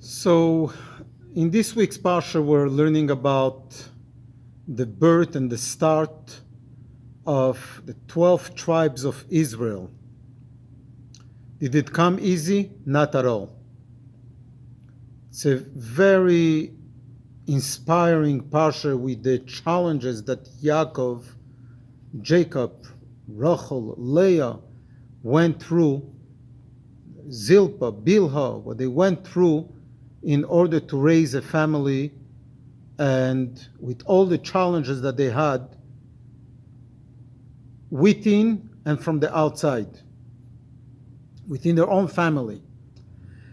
So, in this week's Parsha, we're learning about the birth and the start of the 12 tribes of Israel. Did it come easy? Not at all. It's a very inspiring Parsha with the challenges that Yaakov, Jacob, Rachel, Leah went through, Zilpah, Bilhah, what they went through in order to raise a family, and with all the challenges that they had within and from the outside, within their own family.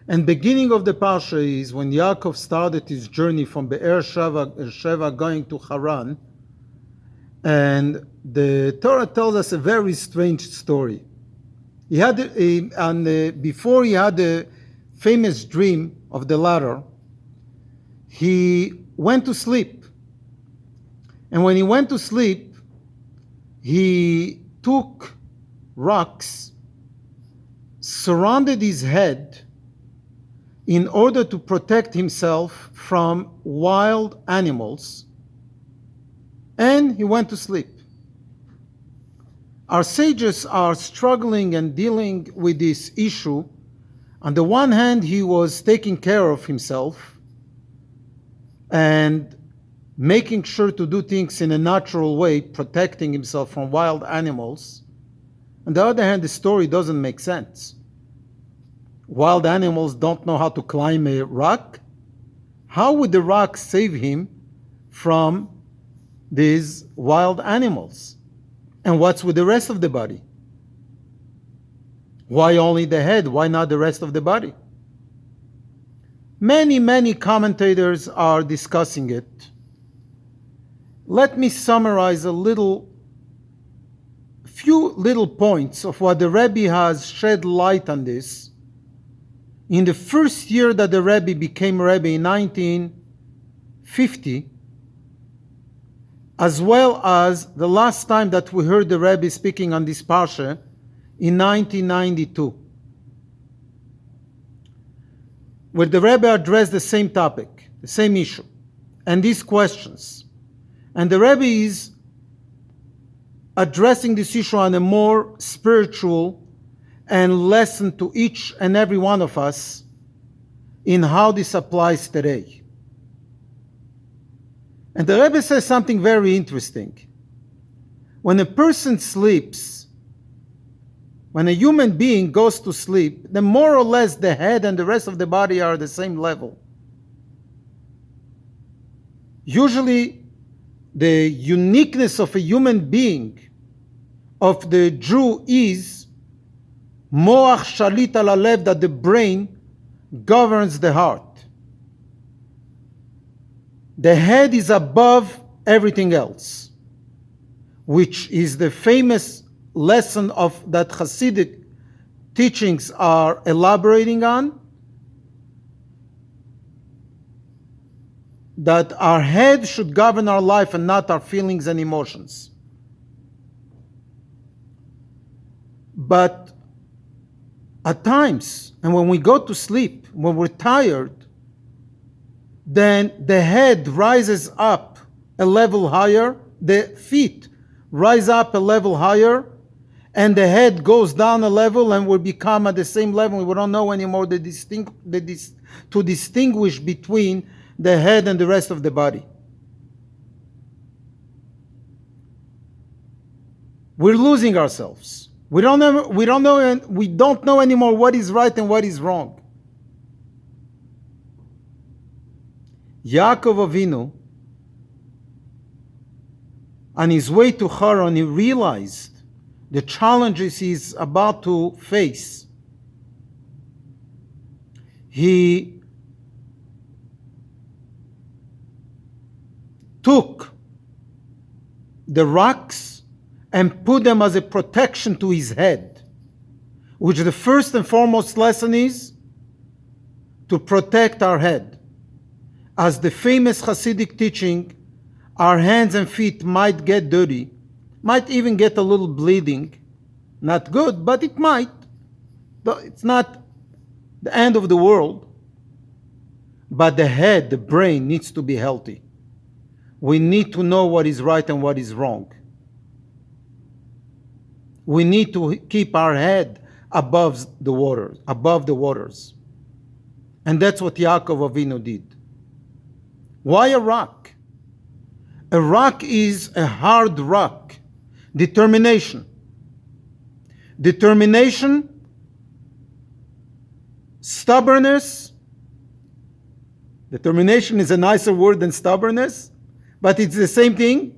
And beginning of the Parsha is when Yaakov started his journey from Be'er Sheva going to Haran, and the Torah tells us a very strange story. He had, before he had the famous dream of the ladder, he went to sleep. And when he went to sleep, he took rocks, surrounded his head in order to protect himself from wild animals, and he went to sleep. Our sages are struggling and dealing with this issue. On the one hand, he was taking care of himself and making sure to do things in a natural way, protecting himself from wild animals. On the other hand, the story doesn't make sense. Wild animals don't know how to climb a rock. How would the rock save him from these wild animals? And what's with the rest of the body? Why only the head? Why not the rest of the body? Many commentators are discussing it. Let me summarize few little points of what the Rebbe has shed light on this. In the first year that the Rebbe became Rebbe in 1950, as well as the last time that we heard the Rebbe speaking on this Parsha in 1992, where the Rebbe addressed the same topic, the same issue, and these questions. And the Rebbe is addressing this issue on a more spiritual and lesson to each and every one of us in how this applies today. And the Rebbe says something very interesting. When a person sleeps, when a human being goes to sleep, then more or less the head and the rest of the body are at the same level. Usually, the uniqueness of a human being, of the Jew, is moach shalit al halev, that the brain governs the heart. The head is above everything else, which is the famous lesson of that Hasidic teachings are elaborating on, that our head should govern our life and not our feelings and emotions. But at times, and when we go to sleep, when we're tired, then the head rises up a level higher, the feet rise up a level higher, and the head goes down a level, and we become at the same level. We don't know anymore to distinguish between the head and the rest of the body. We're losing ourselves. We don't know anymore what is right and what is wrong. Yaakov Avinu, on his way to Haran, he realized the challenges he's about to face. He took the rocks and put them as a protection to his head, which the first and foremost lesson is to protect our head. As the famous Hasidic teaching, our hands and feet might get dirty, might even get a little bleeding. Not good, but it might. It's not the end of the world. but the head, the brain, needs to be healthy. We need to know what is right and what is wrong. We need to keep our head above the waters. And that's what Yaakov Avinu did. Why a rock? A rock is a hard rock. Determination. Determination, stubbornness. Determination is a nicer word than stubbornness, but it's the same thing.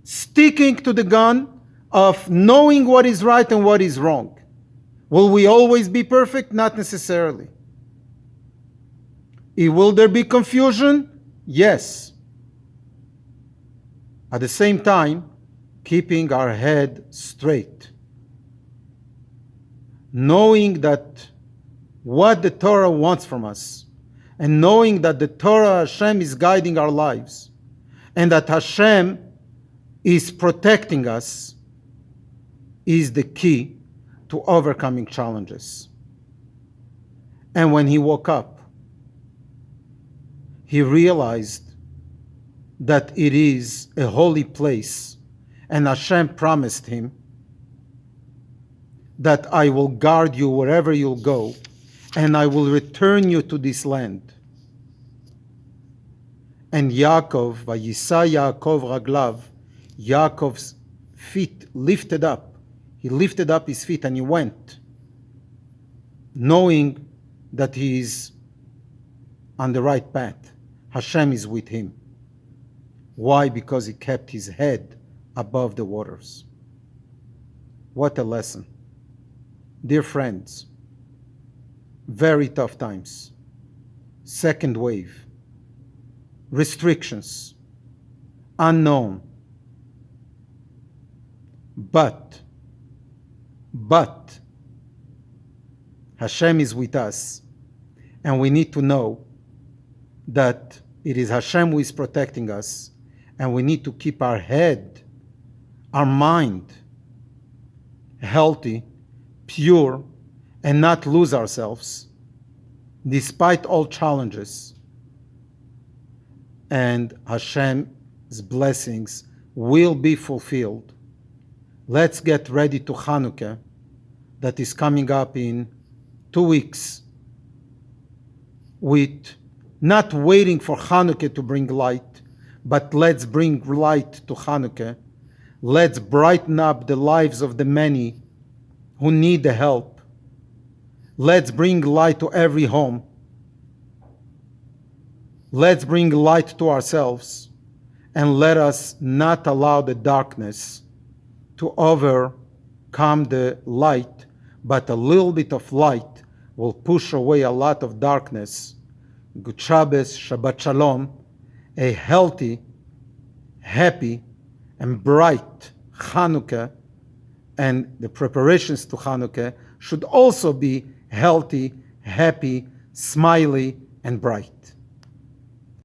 Sticking to the gun of knowing what is right and what is wrong. Will we always be perfect? Not necessarily. Will there be confusion? Yes. At the same time, keeping our head straight. Knowing that what the Torah wants from us, and knowing that the Torah Hashem is guiding our lives, and that Hashem is protecting us, is the key to overcoming challenges. And when he woke up, he realized that it is a holy place, and Hashem promised him that I will guard you wherever you'll go, and I will return you to this land. And Yaakov, Vayisa Yaakov Raglav, Yaakov's feet lifted up. He lifted up his feet and he went, knowing that he is on the right path. Hashem is with him. Why? Because he kept his head above the waters. What a lesson. Dear friends, very tough times. Second wave. Restrictions. Unknown. But Hashem is with us, and we need to know that it is Hashem who is protecting us, and we need to keep our head, our mind healthy, pure, and not lose ourselves despite all challenges. And Hashem's blessings will be fulfilled. Let's get ready to Hanukkah, that is coming up in 2 weeks, with not waiting for Hanukkah to bring light, but let's bring light to Hanukkah. Let's brighten up the lives of the many who need the help. Let's bring light to every home. Let's bring light to ourselves, and let us not allow the darkness to overcome the light, but a little bit of light will push away a lot of darkness. Good Shabbos, Shabbat Shalom, a healthy, happy, and bright Hanukkah, and the preparations to Hanukkah should also be healthy, happy, smiley, and bright.